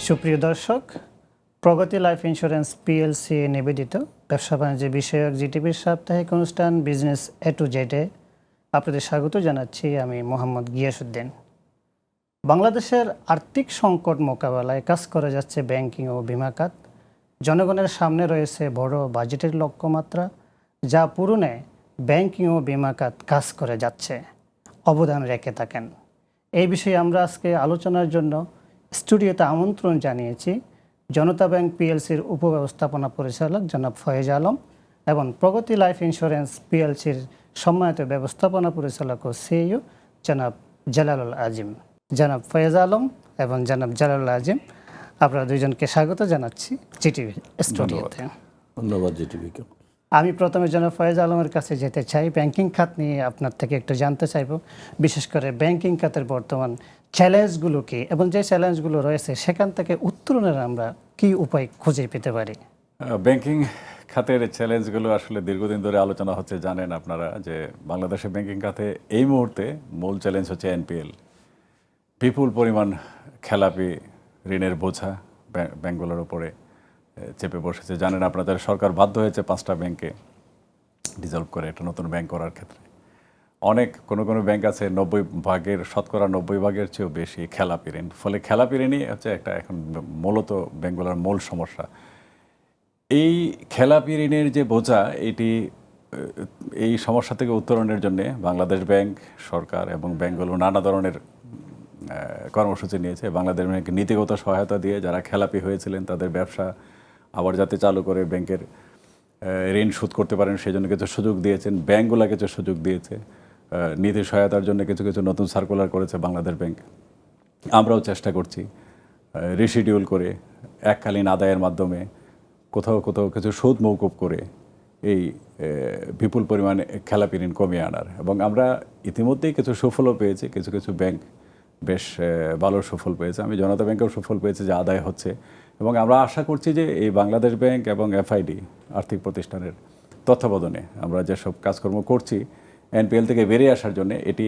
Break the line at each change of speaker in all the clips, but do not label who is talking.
সুপ্রিয় দর্শক, প্রগতি life insurance PLC নিবেদিত ব্যবসা বাণিজ্য বিষয়ক জিটিভির সাপ্তাহিক অনুষ্ঠান বিজনেস এ টু জেডে আপনাদের স্বাগত জানাচ্ছি। আমি মোহাম্মদ গিয়াসউদ্দিন। বাংলাদেশের আর্থিক সংকট মোকাবেলায় কাজ করে যাচ্ছে ব্যাংকিং ও বিমা খাত। জনগণের সামনে রয়েছে বড় বাজেটের লক্ষ্যমাত্রা, যা পূরণে ব্যাংকিং ও বিমা খাত কাজ করে যাচ্ছে, অবদান রেখে থাকেন। এই বিষয়ে আমরা আজকে আলোচনার জন্য স্টুডিওতে আমন্ত্রণ জানিয়েছি জনতা ব্যাংক পিএলসির উপব্যবস্থাপনা পরিচালক জনাব ফয়েজ আলম এবং প্রগতি লাইফ ইন্স্যুরেন্স পিএলসির সম্মানিত ব্যবস্থাপনা পরিচালক ও সিইও জনাব জালালুল আজিম। জনাব ফয়েজ আলম এবং জনাব জালালুল আজিম, আপনারা দুইজনকে স্বাগত জানাচ্ছি জিটিভি স্টুডিওতে।
ধন্যবাদ জিটিভিকে।
আমি প্রথমে জনাব ফয়েজ আলমের কাছে যেতে চাই, ব্যাংকিং খাত নিয়ে আপনার থেকে একটু জানতে চাইব, বিশেষ করে ব্যাংকিং খাতের বর্তমান চ্যালেঞ্জগুলো কি এবং যে চ্যালেঞ্জগুলো রয়েছে সেখান থেকে উত্তরণের আমরা কি উপায় খুঁজে পেতে পারি।
ব্যাংকিং খাতের চ্যালেঞ্জগুলো আসলে দীর্ঘদিন ধরে আলোচনা হচ্ছে। জানেন আপনারা যে বাংলাদেশের ব্যাংকিং খাতে এই মুহূর্তে মূল চ্যালেঞ্জ হচ্ছে এনপিএল। বিপুল পরিমাণ খেলাপি ঋণের বোঝা ব্যাংকগুলোর উপরে চেপে বসেছে। জানেন আপনাদের সরকার বাধ্য হয়েছে 5টা ব্যাংকে ডিজলভ করে একটা নতুন ব্যাংক করার ক্ষেত্রে। অনেক কোনো ব্যাংক আছে 90% চেয়েও বেশি খেলাপি ঋণ। ফলে খেলাপি ঋণই হচ্ছে একটা এখন মূলত ব্যাংকগুলোর মূল সমস্যা। এই খেলাপি ঋণের যে বোঝা, এই সমস্যা থেকে উত্তরণের জন্য বাংলাদেশ ব্যাংক, সরকার এবং ব্যাংকগুলো নানা ধরনের কর্মসূচি নিয়েছে। বাংলাদেশ ব্যাংক নীতিগত সহায়তা দিয়ে যারা খেলাপি হয়েছিলেন তাদের ব্যবসা আবার যাতে চালু করে ব্যাংকের ঋণ শোধ করতে পারেন সেজন্য কিছু সুযোগ দিয়েছেন। ব্যাংকগুলো কিছু সুযোগ দিয়েছে। নীতি সহায়তার জন্য কিছু নতুন সার্কুলার করেছে বাংলাদেশ ব্যাংক। আমরাও চেষ্টা করছি রিশিডিউল করে এককালীন আদায়ের মাধ্যমে কোথাও কিছু সুদ মৌকুব করে এই বিপুল পরিমাণে খেলাপি ঋণ কমিয়ে আনার, এবং আমরা ইতিমধ্যেই কিছু সুফলও পেয়েছি। কিছু ব্যাংক বেশ ভালো সুফল পেয়েছে। আমি জনতা ব্যাংকেও সুফল পেয়েছি যে আদায় হচ্ছে, এবং আমরা আশা করছি যে এই বাংলাদেশ ব্যাংক এবং এফআইডি আর্থিক প্রতিষ্ঠানের তত্ত্বাবধানে আমরা যেসব কাজকর্ম করছি এনপিএল থেকে বেরিয়ে আসার জন্য, এটি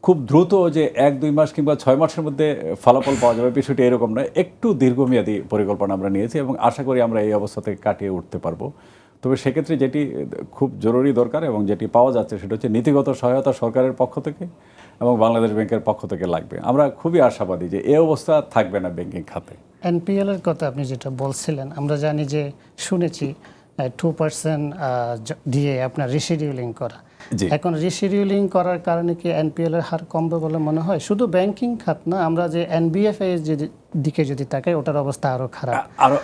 খুব দ্রুত যে 1-2 মাস কিংবা 6 মাসের মধ্যে ফলাফল পাওয়া যাবে বিষয়টি এরকম নয়। একটু দীর্ঘমেয়াদী পরিকল্পনা আমরা নিয়েছি এবং আশা করি আমরা এই অবস্থা থেকে কাটিয়ে উঠতে পারবো। তবে সেক্ষেত্রে যেটি খুব জরুরি দরকার এবং যেটি পাওয়া যাচ্ছে সেটা হচ্ছে নীতিগত সহায়তা সরকারের পক্ষ থেকে এবং বাংলাদেশ ব্যাংকের পক্ষ থেকে লাগবে। আমরা খুবই আশাবাদী যে এই অবস্থা থাকবে না ব্যাংকিং খাতে।
এনপিএল এর কথা আপনি যেটা বলছিলেন, আমরা জানি যে শুনেছি 2% দিয়ে আপনার রিশিডিউলিং করা। এখন রিশিডিউলিং করার কারণে কি এনপিএল এর হার কমবে বলে মনে হয়? শুধু ব্যাংকিং খাত না, আমরা যে এনবিএফআই এর দিকে যদি তাকাই ওটার অবস্থা আরো খারাপ,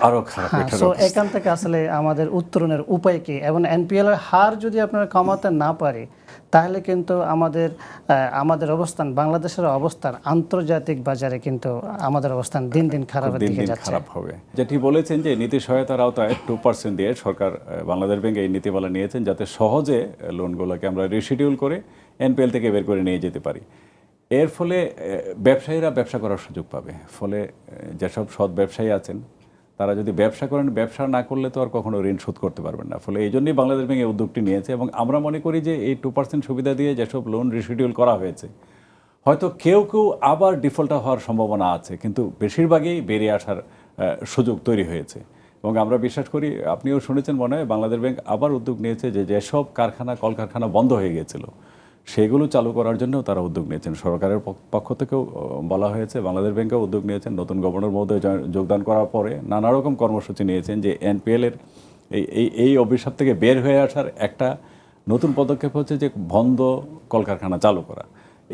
আরো খারাপ।
সো এখান থেকে আসলে আমাদের উত্তরণের উপায় কি? এবং এনপিএল এর হার যদি আপনারা কমাতে না পারে তাহলে কিন্তু আমাদের অবস্থান, বাংলাদেশের অবস্থান আন্তর্জাতিক বাজারে কিন্তু আমাদের অবস্থান দিন দিন খারাপের দিকে যাচ্ছে।
খারাপ হবে। যেটি বলেছেন যে নীতি সহায়তার আওতায় 2% দিয়ে সরকার বাংলাদেশ ব্যাংক এই নীতিমালা নিয়েছেন যাতে সহজে লোনগুলোকে আমরা রিশিডিউল করে এনপিএল থেকে বের করে নিয়ে যেতে পারি। এর ফলে ব্যবসায়ীরা ব্যবসা করার সুযোগ পাবে। ফলে যেসব সৎ ব্যবসায়ী আছেন তারা যদি ব্যবসা করেন, ব্যবসা না করলে তো আর কখনো ঋণ শোধ করতে পারবেন না। ফলে এই জন্যই বাংলাদেশ ব্যাংক এই উদ্যোগটি নিয়েছে, এবং আমরা মনে করি যে এই 2% সুবিধা দিয়ে যেসব লোন রিশিডিউল করা হয়েছে হয়তো কেউ আবার ডিফল্ট হওয়ার সম্ভাবনা আছে, কিন্তু বেশিরভাগই বেরিয়ে আসার সুযোগ তৈরি হয়েছে। এবং আমরা বিশ্বাস করি, আপনিও শুনেছেন মনে হয়, বাংলাদেশ ব্যাংক আবার উদ্যোগ নিয়েছে যে যেসব কলকারখানা বন্ধ হয়ে গিয়েছিল সেগুলো চালু করার জন্য তারা উদ্যোগ নিয়েছেন। সরকারের পক্ষ থেকেও বলা হয়েছে, বাংলাদেশ ব্যাংকেও উদ্যোগ নিয়েছেন। নতুন গভর্নর মহোদয় যোগদান করার পরে নানা রকম কর্মসূচি নিয়েছেন যে এনপিএলের এই অভিশাপ থেকে বের হয়ে আসার একটা নতুন পদক্ষেপ হচ্ছে যে বন্ধ কলকারখানা চালু করা।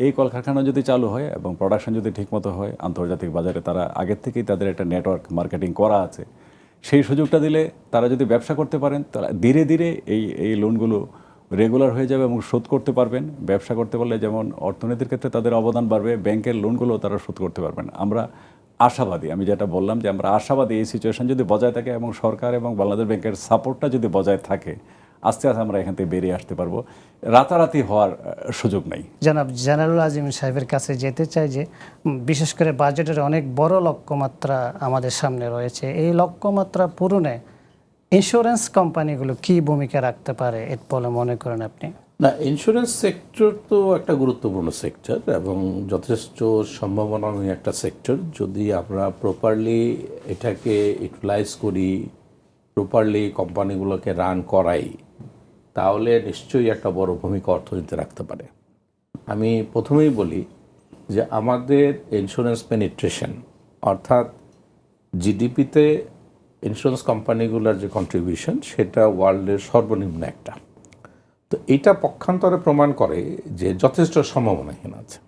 এই কলকারখানা যদি চালু হয় এবং প্রোডাকশন যদি ঠিকমতো হয়, আন্তর্জাতিক বাজারে তারা আগের থেকেই তাদের একটা নেটওয়ার্ক মার্কেটিং করা আছে, সেই সুযোগটা দিলে তারা যদি ব্যবসা করতে পারেন তারা ধীরে ধীরে এই লোনগুলো রেগুলার হয়ে যাবে এবং শোধ করতে পারবেন। ব্যবসা করতে পারলে যেমন অর্থনীতির ক্ষেত্রে তাদের অবদান বাড়বে, ব্যাংকের লোনগুলো তারা শোধ করতে পারবেন। আমরা আশাবাদী, আমি যেটা বললাম যে আমরা আশাবাদী এই সিচুয়েশন যদি বজায় থাকে এবং সরকার এবং বাংলাদেশ ব্যাংকের সাপোর্টটা যদি বজায় থাকে, আস্তে আস্তে আমরা এখান থেকে বেরিয়ে আসতে পারবো। রাতারাতি হওয়ার সুযোগ নাই।
জনাব জালালুল আজিম সাহেবের কাছে যেতে চাই যে বিশেষ করে বাজেটের অনেক বড় লক্ষ্যমাত্রা আমাদের সামনে রয়েছে। এই লক্ষ্যমাত্রা পূরণে ইন্স্যুরেন্স কোম্পানিগুলো কি ভূমিকা রাখতে পারে বলে মনে করেন আপনি?
না, ইন্স্যুরেন্স সেক্টর তো একটা গুরুত্বপূর্ণ সেক্টর এবং যথেষ্ট সম্ভাবনাময় একটা সেক্টর। যদি আমরা প্রপারলি এটাকে ইউটিলাইজ করি, প্রপারলি কোম্পানিগুলোকে রান করাই, তাহলে নিশ্চয়ই একটা বড় ভূমিকা অর্থনীতিতে রাখতে পারে। আমি প্রথমেই বলি যে আমাদের ইন্স্যুরেন্স পেনিট্রেশন, অর্থাৎ জিডিপিতে ইন্স্যুরেন্স কোম্পানিগুলোর যে কন্ট্রিবিউশন, সেটা ওয়ার্ল্ডের সর্বনিম্ন একটা। তো এটা পক্ষান্তরে প্রমাণ করে যে যথেষ্ট সম্ভাবনাহীন আছে।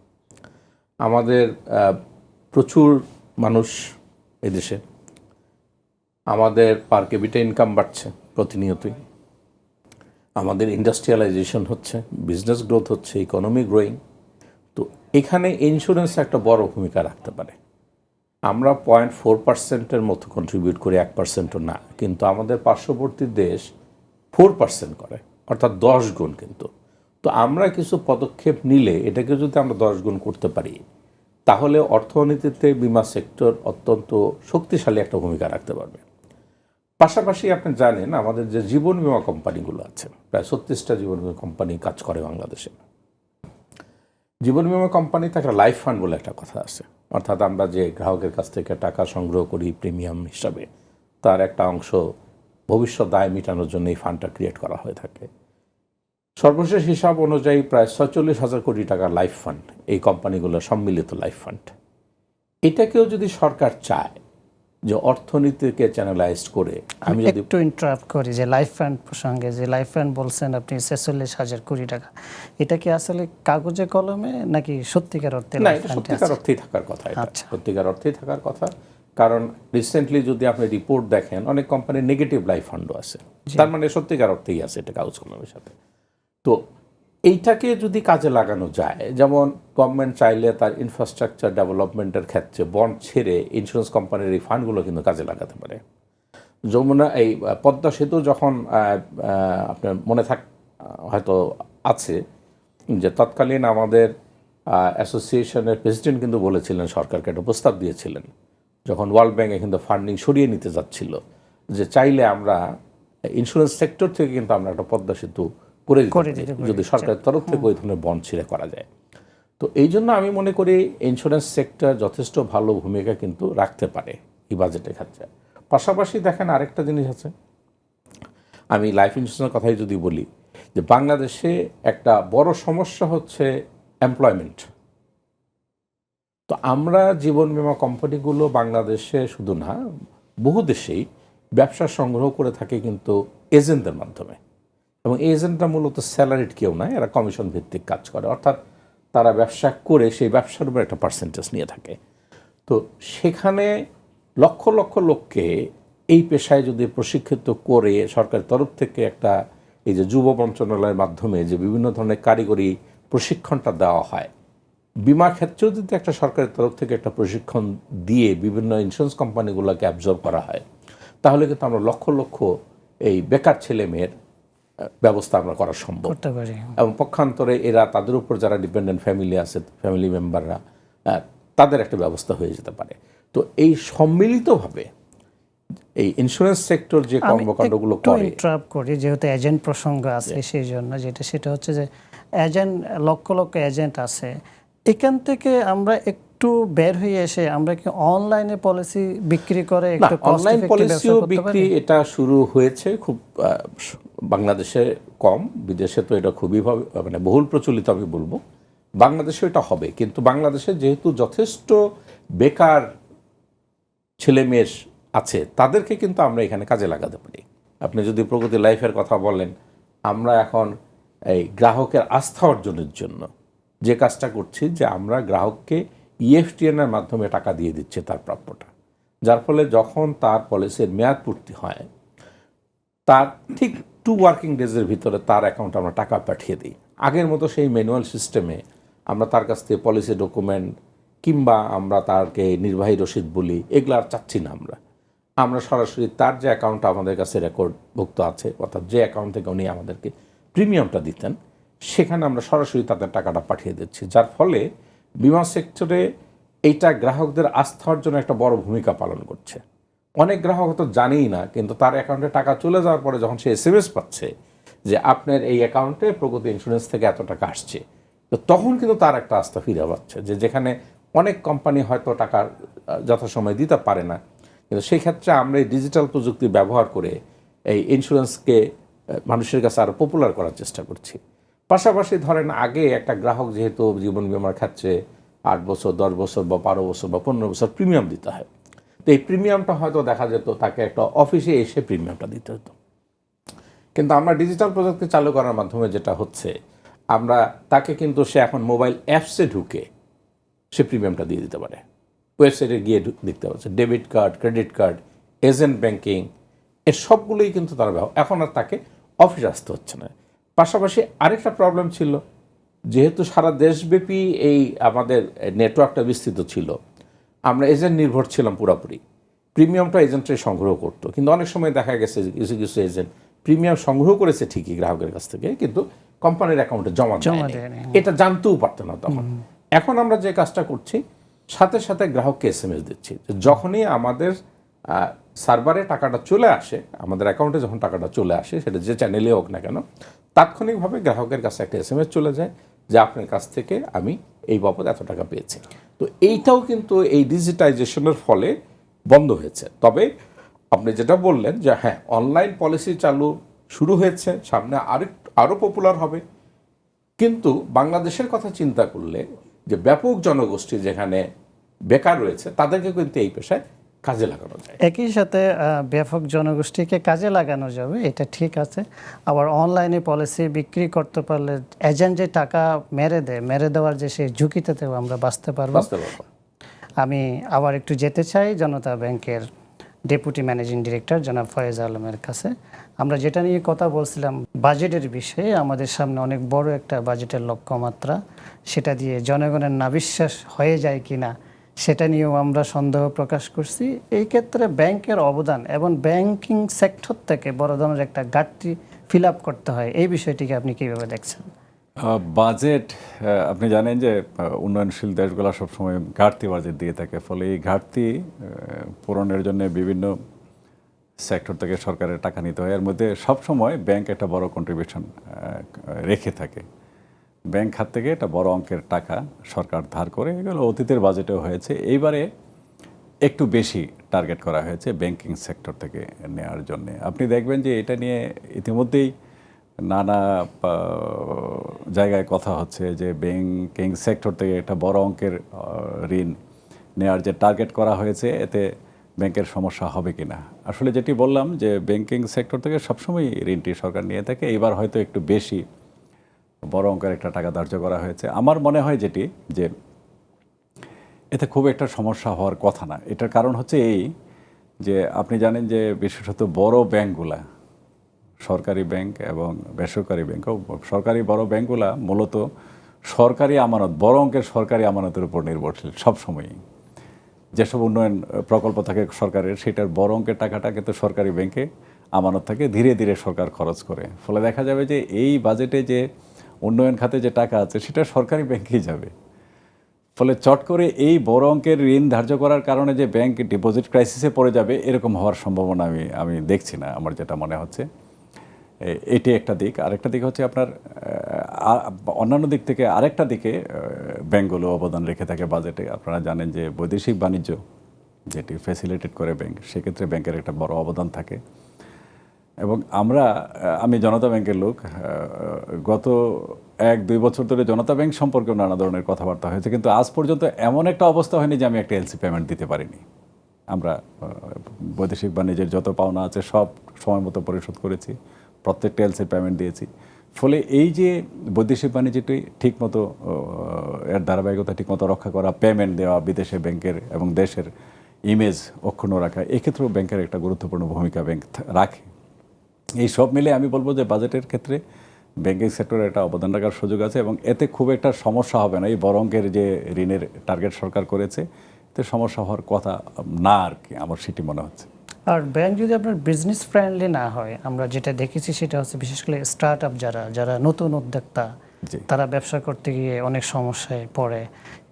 আমাদের প্রচুর মানুষ এদেশে, আমাদের পার ক্যাপিটা ইনকাম বাড়ছে প্রতিনিয়তই, আমাদের ইন্ডাস্ট্রিয়ালাইজেশন হচ্ছে, বিজনেস গ্রোথ হচ্ছে, ইকোনমি গ্রোয়িং। তো এখানে ইন্স্যুরেন্স একটা বড় ভূমিকা রাখতে পারে। আমরা 0.4% মতো কন্ট্রিবিউট করি, 1%ও না, কিন্তু আমাদের পার্শ্ববর্তী দেশ 4% করে, অর্থাৎ 10 গুণ। কিন্তু তো আমরা কিছু পদক্ষেপ নিলে এটাকে যদি আমরা 10 গুণ করতে পারি, তাহলে অর্থনীতিতে বিমা সেক্টর অত্যন্ত শক্তিশালী একটা ভূমিকা রাখতে পারবে। পাশাপাশি আপনি জানেন আমাদের যে জীবন বিমা কোম্পানিগুলো আছে, প্রায় 36টা জীবন বিমা কোম্পানি কাজ করে বাংলাদেশে। জীবন বিমা কোম্পানিতে একটা লাইফ ফান্ড বলে একটা কথা আছে, অর্থাৎ আমরা যে গ্রাহকের কাছ থেকে টাকা সংগ্রহ করি প্রিমিয়াম হিসাবে, তার একটা অংশ ভবিষ্যৎ দায় মেটানোর জন্য এই ফান্ডটা ক্রিয়েট করা হয়ে থাকে। সর্বশেষ হিসাব অনুযায়ী প্রায় 46,000 কোটি টাকার লাইফ ফান্ড এই কোম্পানিগুলোর সম্মিলিত লাইফ ফান্ড। এটাকেও যদি সরকার চায় যে অর্থনীতিকে চ্যানেলাইজড করে, আমি যদি
একটু ইন্টারাপ্ট করি যে লাইফ ফান্ড প্রসঙ্গে, যে লাইফ ফান্ড বলছেন আপনি 46,000 কোটি টাকা, এটা কি আসলে কাগজে কলমে নাকি সত্যিকার অর্থে?
না, এটা সত্যিকার অর্থেই থাকার কথা। এটা সত্যিকার অর্থেই থাকার কথা, কারণ রিসেন্টলি যদি আপনি রিপোর্ট দেখেন, অনেক কোম্পানির নেগেটিভ লাইফ ফান্ডও আছে, তার মানে সত্যিকার অর্থেই আছে এটা কাগজ কলমের সাথে। তো এইটাকে যদি কাজে লাগানো যায়, যেমন গভর্নমেন্ট চাইলে তার ইনফ্রাস্ট্রাকচার ডেভেলপমেন্টের ক্ষেত্রে বন্ড ছেড়ে ইন্স্যুরেন্স কোম্পানির এই ফান্ডগুলো কিন্তু কাজে লাগাতে পারে। যমুনা এই পদ্মা সেতু যখন আপনার মনে হয়তো আছে যে তৎকালীন আমাদের অ্যাসোসিয়েশনের প্রেসিডেন্ট কিন্তু বলেছিলেন, সরকারকে একটা প্রস্তাব দিয়েছিলেন যখন ওয়ার্ল্ড ব্যাংকে কিন্তু ফান্ডিং সরিয়ে নিতে যাচ্ছিল, যে চাইলে আমরা ইন্স্যুরেন্স সেক্টর থেকে কিন্তু আমরা একটা পদ্মা সেতু করে দিতে পারি যদি সরকারের তরফ থেকে ওই ধরনের বন্ড ছিঁড়ে করা যায়। তো এই জন্য আমি মনে করি ইন্স্যুরেন্স সেক্টর যথেষ্ট ভালো ভূমিকা কিন্তু রাখতে পারে এই বাজেটের ক্ষেত্রে। পাশাপাশি দেখেন আরেকটা জিনিস আছে, আমি লাইফ ইন্স্যুরেন্সের কথাই যদি বলি, যে বাংলাদেশে একটা বড় সমস্যা হচ্ছে এমপ্লয়মেন্ট। তো আমরা জীবন বীমা কোম্পানিগুলো বাংলাদেশে শুধু না, বহু দেশেই ব্যবসা সংগ্রহ করে থাকে কিন্তু এজেন্টদের মাধ্যমে, এবং এজেন্টরা মূলত স্যালারিড কেউ নয়, এরা কমিশন ভিত্তিক কাজ করে, অর্থাৎ তারা ব্যবসা করে সেই ব্যবসার উপর একটা পার্সেন্টেজ নিয়ে থাকে। তো সেখানে লক্ষ লক্ষ লোককে এই পেশায় যদি প্রশিক্ষিত করে সরকারের তরফ থেকে একটা, এই যে যুব মন্ত্রণালয়ের মাধ্যমে যে বিভিন্ন ধরনের কারিগরি প্রশিক্ষণটা দেওয়া হয়, বিমা ক্ষেত্রেও যদি একটা সরকারের তরফ থেকে একটা প্রশিক্ষণ দিয়ে বিভিন্ন ইন্স্যুরেন্স কোম্পানিগুলোকে অ্যাবজর্ব করা হয়, তাহলে কিন্তু আমরা লক্ষ লক্ষ এই বেকার ছেলে মেয়ের ব্যবস্থা আমরা করা সম্ভব। এবং পক্ষান্তরে এরা তাদের উপর যারা ডিপেন্ডেন্ট ফ্যামিলি আছে, ফ্যামিলি মেম্বাররা, তাদের একটা ব্যবস্থা হয়ে যেতে পারে। তো এই সম্মিলিতভাবে এই ইন্স্যুরেন্স সেক্টর যে কর্মকাণ্ডগুলো করে,
ইন্টারাপ্ট করি যেহেতু এজেন্ট প্রসঙ্গ আছে সেই জন্য, সেটা হচ্ছে যে এজেন্ট, লক্ষ লক্ষ এজেন্ট আছে, এখান থেকে আমরা একটু বের হয়ে এসে আমরা কি অনলাইনে পলিসি বিক্রি করে একটু
অনলাইন পলিসিও বিক্রি এটা শুরু হয়েছে, খুব বাংলাদেশে কম, বিদেশে তো এটা খুবই মানে বহুল প্রচলিত আমি বলবো, বাংলাদেশে এটা হবে। কিন্তু বাংলাদেশে যেহেতু যথেষ্ট বেকার ছেলে মেয়ে আছে, তাদেরকে কিন্তু আমরা এখানে কাজে লাগাতে পারি। আপনি যদি প্রগতি লাইফের কথা বলেন, আমরা এখন এই গ্রাহকের আস্থা অর্জনের জন্য যে কাজটা করছি, যে আমরা গ্রাহককে ইএফটিএনের মাধ্যমে টাকা দিয়ে দিচ্ছি তার প্রাপ্যটা, যার ফলে যখন তার পলিসির মেয়াদ পূর্তি হয় তার ঠিক 2 ওয়ার্কিং ডেজের ভিতরে তার অ্যাকাউন্টে আমরা টাকা পাঠিয়ে দিই। আগের মতো সেই ম্যানুয়াল সিস্টেমে আমরা তার কাছ থেকে পলিসি ডকুমেন্ট কিংবা আমরা তারকে নির্বাহী রসিদ বলি, এগুলো আর চাচ্ছি না। আমরা সরাসরি তার যে অ্যাকাউন্ট আমাদের কাছে রেকর্ডভুক্ত আছে, অর্থাৎ যে অ্যাকাউন্ট থেকে উনি আমাদেরকে প্রিমিয়ামটা দিতেন, সেখানে আমরা সরাসরি তাদের টাকাটা পাঠিয়ে দিচ্ছি, যার ফলে বিমা সেক্টরে এইটা গ্রাহকদের আস্থা অর্জনে একটা বড় ভূমিকা পালন করছে। অনেক গ্রাহক তো জানেই না, কিন্তু তার অ্যাকাউন্টে টাকা চলে যাওয়ার পরে যখন সে SMS পাচ্ছে যে আপনার এই অ্যাকাউন্টে প্রগতি ইন্স্যুরেন্স থেকে এত টাকা আসছে, তো তখন কিন্তু তার একটা আস্থা ফিরে পাচ্ছে, যে যেখানে অনেক কোম্পানি হয়তো টাকা যথাসময়ে দিতে পারে না, কিন্তু সেই ক্ষেত্রে আমরা এই ডিজিটাল প্রযুক্তি ব্যবহার করে এই ইন্স্যুরেন্সকে মানুষের কাছে আরও পপুলার করার চেষ্টা করছি। পাশাপাশি ধরেন আগে একটা গ্রাহক যেহেতু জীবন বিমার ক্ষেত্রে 8 বছর 10 বছর বা 12 বছর বা 15 বছর প্রিমিয়াম দিতে হয়, তো এই প্রিমিয়ামটা হয়তো দেখা যেত তাকে একটা অফিসে এসে প্রিমিয়ামটা দিতে হতো। কিন্তু আমরা ডিজিটাল প্রযুক্তি চালু করার মাধ্যমে যেটা হচ্ছে, আমরা তাকে কিন্তু সে এখন মোবাইল অ্যাপসে ঢুকে সে প্রিমিয়ামটা দিয়ে দিতে পারে, ওয়েবসাইটে গিয়ে দেখতে পাচ্ছে। Debit card, credit card, agent banking, এর সবগুলোই কিন্তু তারা এখন আর তাকে অফিস আসতে হচ্ছে না। পাশাপাশি আরেকটা প্রবলেম ছিল, যেহেতু সারা দেশব্যাপী এই আমাদের নেটওয়ার্কটা বিস্তৃত ছিল, আমরা এজেন্ট নির্ভর ছিলাম পুরোপুরি। প্রিমিয়ামটা এজেন্টে সংগ্রহ করতো, কিন্তু অনেক সময় দেখা গেছে কিছু কিছু এজেন্ট প্রিমিয়াম সংগ্রহ করেছে ঠিকই গ্রাহকের কাছ থেকে, কিন্তু কোম্পানির অ্যাকাউন্টে জমা দেয়নি, এটা জানতেও পারতো না তখন। এখন আমরা যে কাজটা করছি, সাথে সাথে গ্রাহককে SMS দিচ্ছি, যখনই আমাদের সার্ভারে টাকাটা চলে আসে, আমাদের অ্যাকাউন্টে যখন টাকাটা চলে আসে, সেটা যে চ্যানেলে হোক না কেন, তাৎক্ষণিকভাবে গ্রাহকের কাছে একটা SMS চলে যায় যে আপনার কাছ থেকে আমি এই বাবদ এত টাকা পেয়েছি। তো এইটাও কিন্তু এই ডিজিটাইজেশনের ফলে বন্ধ হয়েছে। তবে আপনি যেটা বললেন যে হ্যাঁ, অনলাইন পলিসি চালু শুরু হয়েছে, সামনে আরও পপুলার হবে, কিন্তু বাংলাদেশের কথা চিন্তা করলে যে ব্যাপক জনগোষ্ঠী যেখানে বেকার রয়েছে, তাদেরকে কিন্তু এই পেশায় কাজে লাগানো যায়।
একই সাথে ব্যাপক জনগোষ্ঠীকে কাজে লাগানো যাবে, এটা ঠিক আছে। আবার অনলাইনে পলিসি বিক্রি করতে পারলে এজেন্ট যে টাকা মেরে দেওয়ার যে সেই ঝুঁকিতেও আমরা বাঁচতে পারবো। আমি আবার একটু যেতে চাই জনতা ব্যাংকের ডেপুটি ম্যানেজিং ডিরেক্টর জনাব ফয়েজ আলমের কাছে। আমরা যেটা নিয়ে কথা বলছিলাম বাজেটের বিষয়ে, আমাদের সামনে অনেক বড় একটা বাজেটের লক্ষ্যমাত্রা, সেটা দিয়ে জনগণের নাবিশ্বাস হয়ে যায় কিনা সেটা নিয়েও আমরা সন্দেহ প্রকাশ করছি। এই ক্ষেত্রে ব্যাংকের অবদান এবং ব্যাংকিং সেক্টর থেকে বড় ধরনের একটা ঘাটতি ফিল আপ করতে হয়, এই বিষয়টিকে আপনি কীভাবে দেখছেন?
বাজেট, আপনি জানেন যে উন্নয়নশীল দেশগুলো সবসময় ঘাটতি বাজেট দিয়ে থাকে, ফলে এই ঘাটতি পূরণের জন্য বিভিন্ন সেক্টর থেকে সরকারের টাকা নিতে হয়। এর মধ্যে সবসময় ব্যাংক একটা বড় কন্ট্রিবিউশন রেখে থাকে। ব্যাংক খাত থেকে একটা বড় অঙ্কের টাকা সরকার ধার করে, এগুলো অতীতের বাজেটেও হয়েছে। এইবারে একটু বেশি টার্গেট করা হয়েছে ব্যাংকিং সেক্টর থেকে নেওয়ার জন্য। আপনি দেখবেন যে এটা নিয়ে ইতিমধ্যেই নানা জায়গায় কথা হচ্ছে যে ব্যাংকিং সেক্টর থেকে একটা বড় অঙ্কের ঋণ নেওয়ার যে টার্গেট করা হয়েছে, এতে ব্যাংকের সমস্যা হবে কি না। আসলে যেটি বললাম যে ব্যাংকিং সেক্টর থেকে সবসময় ঋণটি সরকার নিয়ে থাকে, এবার হয়তো একটু বেশি বড় অঙ্কের একটা টাকা ধার্য করা হয়েছে। আমার মনে হয় যেটি যে এতে খুব একটা সমস্যা হওয়ার কথা না। এটার কারণ হচ্ছে এই যে আপনি জানেন যে বিশেষত বড় ব্যাংকগুলা, সরকারি ব্যাংক এবং বেসরকারি ব্যাংক, সরকারি বড় ব্যাংকগুলা মূলত সরকারি আমানত, বড় অঙ্কের সরকারি আমানতের উপর নির্ভরশীল সবসময়ই। যেসব উন্নয়ন প্রকল্প থাকে সরকারের, সেটার বড় অঙ্কের টাকাটা কিন্তু সরকারি ব্যাংকে আমানত থাকে, ধীরে ধীরে সরকার খরচ করে। ফলে দেখা যাবে যে এই বাজেটে যে উন্নয়ন খাতে যে টাকা আছে সেটা সরকারি ব্যাংকেই যাবে। ফলে চট করে এই বড় অঙ্কের ঋণ ধার্য করার কারণে যে ব্যাংক ডিপোজিট ক্রাইসিসে পড়ে যাবে, এরকম হওয়ার সম্ভাবনা আমি দেখছি না। আমার যেটা মনে হচ্ছে এটি একটা দিক। আরেকটা দিক হচ্ছে আপনার অন্যান্য দিক থেকে আরেকটা দিকে ব্যাংকগুলো অবদান রেখে থাকে বাজেটে। আপনারা জানেন যে বৈদেশিক বাণিজ্য যেটি ফ্যাসিলিটেট করে ব্যাংক, সেক্ষেত্রে ব্যাংকের একটা বড় অবদান থাকে। এবং আমি জনতা ব্যাংকের লোক, গত 1-2 বছর ধরে জনতা ব্যাংক সম্পর্কে নানা ধরনের কথাবার্তা হয়েছে, কিন্তু আজ পর্যন্ত এমন একটা অবস্থা হয়নি যে আমি একটা এলসি পেমেন্ট দিতে পারিনি। আমরা বৈদেশিক বাণিজ্যের যত পাওনা আছে সব সময় মতো পরিশোধ করেছি, প্রত্যেকটা এলসি পেমেন্ট দিয়েছি। ফলে এই যে বৈদেশিক বাণিজ্যটি ঠিকমতো এর ধারাবাহিকতা ঠিকমতো রক্ষা করা, পেমেন্ট দেওয়া, বিদেশে ব্যাংকের এবং দেশের ইমেজ অক্ষুণ্ণ রাখা, এক্ষেত্রেও ব্যাংকের একটা গুরুত্বপূর্ণ ভূমিকা ব্যাংক রাখে। এই সব মিলে আমি বলবো যে বাজেটের ক্ষেত্রে ব্যাংকিং সেক্টরে একটা অবদান রাখার সুযোগ আছে এবং এতে খুব একটা সমস্যা হবে না। এই বড় অঙ্কের যে ঋণের টার্গেট সরকার করেছে, এতে সমস্যা হওয়ার কথা না আর কি, আমার সেটি মনে হচ্ছে।
আর ব্যাংক যদি আপনার বিজনেস ফ্রেন্ডলি না হয়, আমরা যেটা দেখেছি সেটা হচ্ছে বিশেষ করে স্টার্ট আপ যারা নতুন উদ্যোক্তা, তারা ব্যবসা করতে গিয়ে অনেক সমস্যায় পড়ে।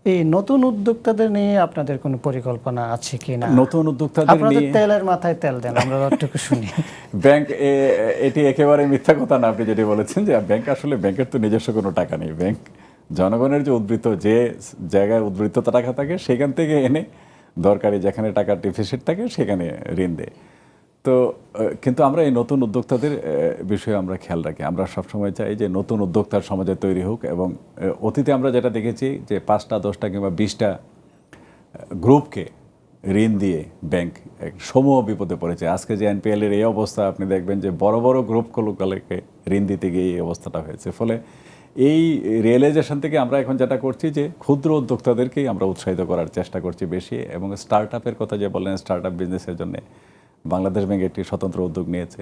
এই নতুন উদ্যোক্তাদের নিয়ে আপনাদের কোনো পরিকল্পনা আছে কি না?
নতুন উদ্যোক্তাদের
আপনাদের
নিয়ে
তেলের মাথায় তেল দেন, আমরা যতটুকু শুনি।
ব্যাংক এটি একেবারে মিথ্যা কথা না, আপনি যেটি বলেছেন যে ব্যাংক, আসলে ব্যাংকের তো নিজস্ব কোনো টাকা নেই। ব্যাংক জনগণের যে উদ্বৃত্ত, যে জায়গায় উদ্বৃত্ত টাকা থাকে সেখান থেকে এনে দরকারি যেখানে টাকার ডেফিসিট থাকে সেখানে ঋণ দেয়। তো কিন্তু আমরা এই নতুন উদ্যোক্তাদের বিষয়ে আমরা খেয়াল রাখি। আমরা সবসময় চাই যে নতুন উদ্যোক্তার সমাজে তৈরি হোক, এবং অতীতে আমরা যেটা দেখেছি যে 5টা 10টা কিংবা 20টা গ্রুপকে ঋণ দিয়ে ব্যাংক সমূহ বিপদে পড়েছে। আজকে যে এনপিএল এর এই অবস্থা, আপনি দেখবেন যে বড় বড় গ্রুপগুলোকে ঋণ দিতে গিয়ে এই অবস্থাটা হয়েছে। ফলে এই রিয়েলাইজেশন থেকে আমরা এখন যেটা করছি যে ক্ষুদ্র উদ্যোক্তাদেরকেই আমরা উৎসাহিত করার চেষ্টা করছি বেশি। এবং স্টার্ট আপের কথা যে বললেন, স্টার্ট আপ বিজনেসের জন্য বাংলাদেশ ব্যাংক একটি স্বতন্ত্র উদ্যোগ নিয়েছে,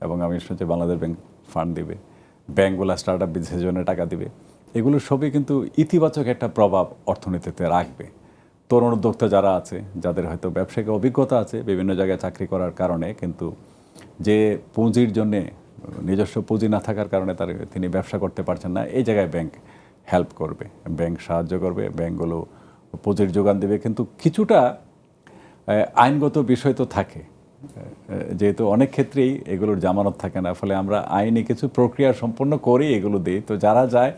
এবং আমি শুনছি বাংলাদেশ ব্যাংক ফান্ড দিবে, ব্যাংকগুলো স্টার্ট আপ বিজনেসের জন্য টাকা দিবে। এগুলো সবই কিন্তু ইতিবাচক একটা প্রভাব অর্থনীতিতে রাখবে। তরুণ উদ্যোক্তা যারা আছে, যাদের হয়তো ব্যবসায়িক অভিজ্ঞতা আছে বিভিন্ন জায়গায় চাকরি করার কারণে, কিন্তু যে পুঁজির জন্যে নিজস্ব পুঁজি না থাকার কারণে তিনি ব্যবসা করতে পারছেন না, এই জায়গায় ব্যাংক হেল্প করবে, ব্যাংক সাহায্য করবে, ব্যাংকগুলো পুঁজির যোগান দেবে। কিন্তু কিছুটা আইনগত বিষয় তো থাকে, যেহেতু অনেক ক্ষেত্রেই এগুলোর জামানত থাকে না, ফলে আমরা আইনি কিছু প্রক্রিয়া সম্পন্ন করেই এগুলো দিই। তো যারা যায়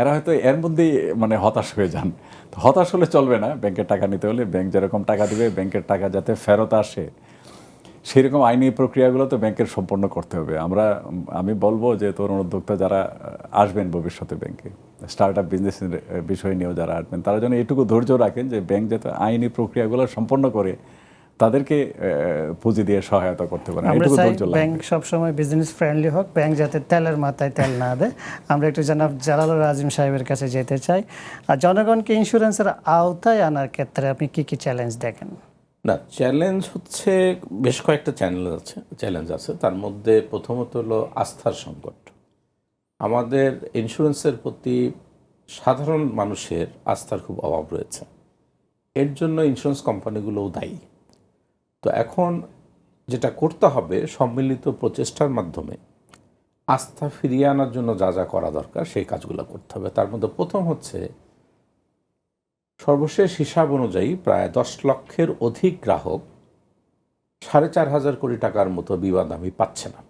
এরা হয়তো এর মধ্যেই মানে হতাশ হয়ে যান। তো হতাশ হলে চলবে না। ব্যাংকের টাকা নিতে হলে ব্যাংক যেরকম টাকা দিবে, ব্যাংকের টাকা যাতে ফেরত আসে সেরকম আইনি প্রক্রিয়াগুলো তো ব্যাংকের সম্পন্ন করতে হবে। আমি বলবো যে তরুণ উদ্যোক্তা যারা আসবেন ভবিষ্যতে ব্যাংকে, স্টার্ট আপ বিজনেসের বিষয় নিয়েও যারা আসবেন, তারা যেন এটুকু ধৈর্য রাখেন যে ব্যাংক যাতে আইনি প্রক্রিয়াগুলো সম্পন্ন করে তাদেরকে পুঁজি দিয়ে সহায়তা করতে পারে।
আমরা চাই ব্যাংক সবসময় বিজনেস ফ্রেন্ডলি হোক, ব্যাংক যাতে তেলের মাথায় তেল না দেয়। আমরা একটু জনাব জালালুর আজিম সাহেবের কাছে যেতে চাই। আর জনগণকে ইন্স্যুরেন্সের আওতায় আনার ক্ষেত্রে আপনি কি কি চ্যালেঞ্জ দেখেন?
না, চ্যালেঞ্জ হচ্ছে বেশ কয়েকটা চ্যালেঞ্জ আছে। তার মধ্যে প্রথমত হলো আস্থার সংকট। আমাদের ইন্স্যুরেন্সের প্রতি সাধারণ মানুষের আস্থার খুব অভাব রয়েছে। এর জন্য ইন্স্যুরেন্স কোম্পানিগুলোও দায়ী। তো এখন যেটা করতে হবে, সম্মিলিত প্রচেষ্টার মাধ্যমে আস্থা ফিরিয়ে আনার জন্য যা যা করা দরকার সেই কাজগুলো করতে হবে। তার মধ্যে প্রথম হচ্ছে, সর্বশেষ হিসাব অনুযায়ী প্রায় 10 লক্ষের অধিক গ্রাহক 4,500 কোটি টাকার মতো বিমা দামি পাচ্ছে না।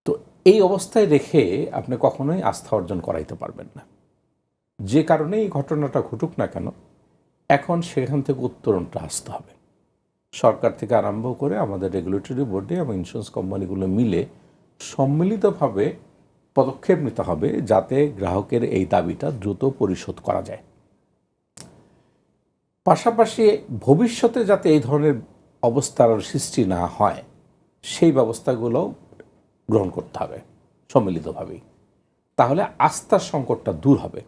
তো এই অবস্থায় রেখে আপনি কখনোই আস্থা অর্জন করাইতে পারবেন না। যে কারণে এই ঘটনাটা ঘটুক না কেন, এখন সেখান থেকে উত্তরণটা আসতে হবে। সরকার থেকে আরম্ভ করে আমাদের রেগুলেটরি বডি এবং ইন্স্যুরেন্স কোম্পানিগুলো মিলে সম্মিলিতভাবে পদক্ষেপ নিতে হবে যাতে গ্রাহকের এই দাবিটা দ্রুত পরিশোধ করা যায়। পাশাপাশি ভবিষ্যতে যাতে এই ধরনের অবস্থার সৃষ্টি না হয় সেই ব্যবস্থাগুলো গ্রহণ করতে হবে সম্মিলিতভাবেই। তাহলে আস্থার সংকটটা দূর হবে।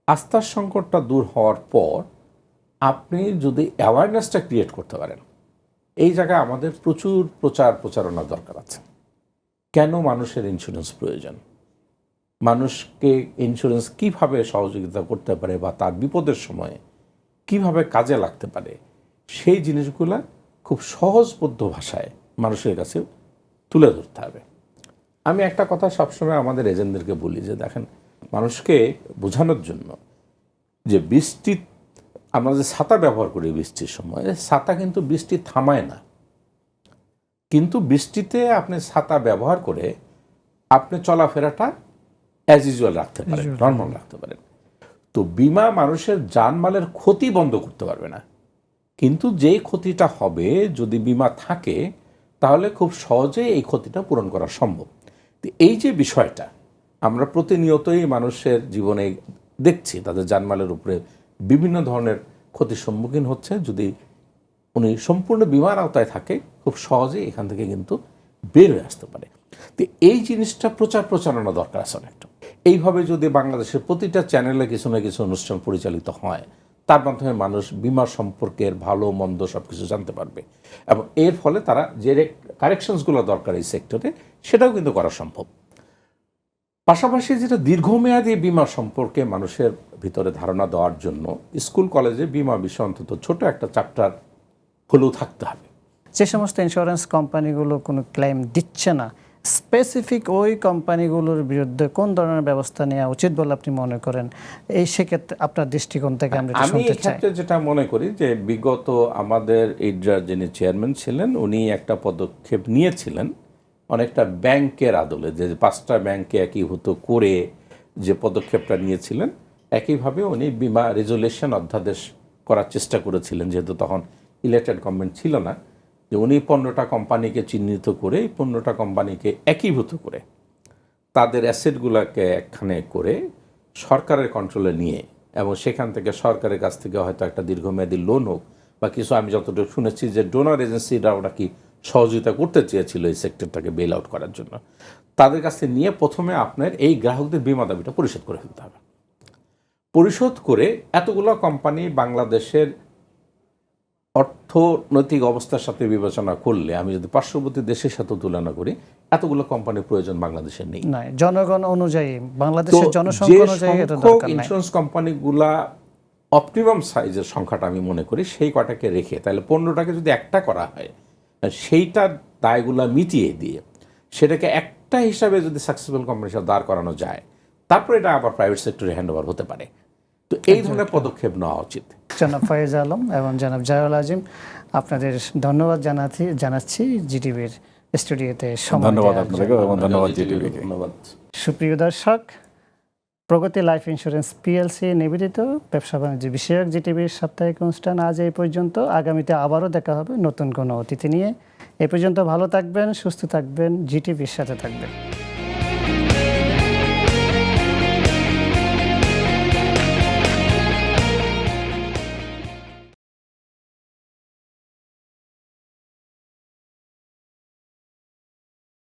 আস্থার সংকটটা দূর হওয়ার পর আপনি যদি অ্যাওয়ারনেসটা ক্রিয়েট করতে পারেন, এই জায়গায় আমাদের প্রচুর প্রচারণা দরকার আছে। কেন মানুষের ইন্স্যুরেন্স প্রয়োজন, মানুষকে ইন্স্যুরেন্স কিভাবে সহযোগিতা করতে পারে বা তার বিপদের সময়ে কিভাবে কাজে লাগতে পারে, সেই জিনিসগুলো খুব সহজবোধ্য ভাষায় মানুষের কাছে তুলে ধরতে হবে। আমি একটা কথা সবসময় আমাদের এজেন্টদেরকে বলি যে দেখেন, মানুষকে বোঝানোর জন্য যে বৃষ্টি, আমরা যে ছাতা ব্যবহার করি বৃষ্টির সময়, ছাতা কিন্তু বৃষ্টি থামায় না, কিন্তু বৃষ্টিতে আপনি ছাতা ব্যবহার করে আপনি চলাফেরাটা অ্যাজ ইউজুয়াল রাখতে পারেন, নর্মাল রাখতে পারেন। তো বিমা মানুষের জানমালের ক্ষতি বন্ধ করতে পারবে না, কিন্তু যেই ক্ষতিটা হবে যদি বিমা থাকে তাহলে খুব সহজেই এই ক্ষতিটা পূরণ করা সম্ভব। তো এই যে বিষয়টা আমরা প্রতিনিয়তই মানুষের জীবনে দেখছি, তাদের জানমালের উপরে বিভিন্ন ধরনের ক্ষতির সম্মুখীন হচ্ছে। যদি উনি সম্পূর্ণ বিমার আওতায় থাকে খুব সহজেই এখান থেকে কিন্তু বের হয়ে আসতে পারে। তো এই জিনিসটা প্রচারণা দরকার আছে অনেকটা। এইভাবে যদি বাংলাদেশের প্রতিটা চ্যানেলে কিছু না কিছু অনুষ্ঠান পরিচালিত হয়, তার মাধ্যমে মানুষ বিমা সম্পর্কের ভালো মন্দ সব কিছু জানতে পারবে, এবং এর ফলে তারা যে কারেকশনসগুলো দরকার এই সেক্টরে সেটাও কিন্তু করা সম্ভব। পাশাপাশি যেটা দীর্ঘমেয়াদী বিমা সম্পর্কে মানুষের ভিতরে ধারণা দেওয়ার জন্য স্কুল কলেজে বিমা বিষয় অন্তত ছোট একটা চ্যাপ্টার হলেও থাকতে হবে।
যে সমস্ত ইন্স্যুরেন্স কোম্পানিগুলো কোনো ক্লেম দিচ্ছে না, স্পেসিফিক ওই কোম্পানিগুলোর বিরুদ্ধে কোন ধরনের ব্যবস্থা নেওয়া উচিত বলে আপনি মনে করেন? এই সেক্ষেত্রে আপনার দৃষ্টিকোণ থেকে আমরা একটু
আমি
শুনতে চাই।
এক্ষেত্রে যেটা মনে করি যে বিগত আমাদের ইডরার যিনি চেয়ারম্যান ছিলেন উনি একটা পদক্ষেপ নিয়েছিলেন অনেকটা ব্যাংকের আদলে, যে 5টা ব্যাংকে একীভূত করে যে পদক্ষেপটা নিয়েছিলেন, একইভাবে উনি বীমা রেজুলেশন অধ্যাদেশ করার চেষ্টা করেছিলেন, যেহেতু তখন ইলেক্টেড গভর্নমেন্ট ছিল না, যে উনি 15টা কোম্পানিকে চিহ্নিত করে 15টা কোম্পানিকে একীভূত করে তাদের অ্যাসেটগুলোকে একখানে করে সরকারের কন্ট্রোলে নিয়ে, এবং সেখান থেকে সরকারের কাছ থেকে হয়তো একটা দীর্ঘমেয়াদী লোন হোক বা কিছু, আমি যতটুকু শুনেছি যে ডোনার এজেন্সিরা ওরা কি সহযোগিতা করতে চেয়েছিল এই সেক্টরটাকে বেল আউট করার জন্য, তাদের কাছে নিয়ে প্রথমে আপনার এই গ্রাহকদের বীমা দাবিটা পরিশোধ করে ফেলতে হবে। পরিশোধ করে এতগুলো কোম্পানি বাংলাদেশের অর্থনৈতিক অবস্থার সাথে বিবেচনা করলে, আমি যদি পার্শ্ববর্তী দেশের সাথে তুলনা করি, এতগুলো কোম্পানির প্রয়োজন বাংলাদেশের নেই।
নাই, জনগণ অনুযায়ী, বাংলাদেশের জনসংখ্যা অনুযায়ী এটা দরকার নাই।
ইন্স্যুরেন্স কোম্পানিগুলা অপটিমাম সাইজের সংখ্যাটা আমি মনে করি সেই কটাকে রেখে, তাহলে 15টাকে যদি একটা করা হয়, সেইটার দায়গুলা মিটিয়ে দিয়ে সেটাকে একটা হিসাবে যদি সাকসেসফুল কোম্পানির সাথে দাঁড় করানো যায়, তারপর এটা আবার প্রাইভেট সেক্টরে হ্যান্ড ওভার হতে পারে। তো এই ধরনের পদক্ষেপ নেওয়া উচিত।
জনাব ফয়েজ আলম এবং জনাব জায়ুল আজিম, আপনাদের ধন্যবাদ জানাচ্ছি জিটিভির স্টুডিওতে সময়
ধন্যবাদ
দেওয়ার
আপনাকে এবং ধন্যবাদ জিটিভিকে।
ধন্যবাদ।
সুপ্রিয় দর্শক, প্রগতি লাইফ ইন্স্যুরেন্স পিএলসি নিবেদিত ব্যবসা বাণিজ্য বিষয়ক জিটিভির সাপ্তাহিক অনুষ্ঠান আজ এই পর্যন্ত। আগামীতে আবারও দেখা হবে নতুন কোনো অতিথি নিয়ে। এ পর্যন্ত ভালো থাকবেন, সুস্থ থাকবেন, জিটিভির সাথে থাকবেন।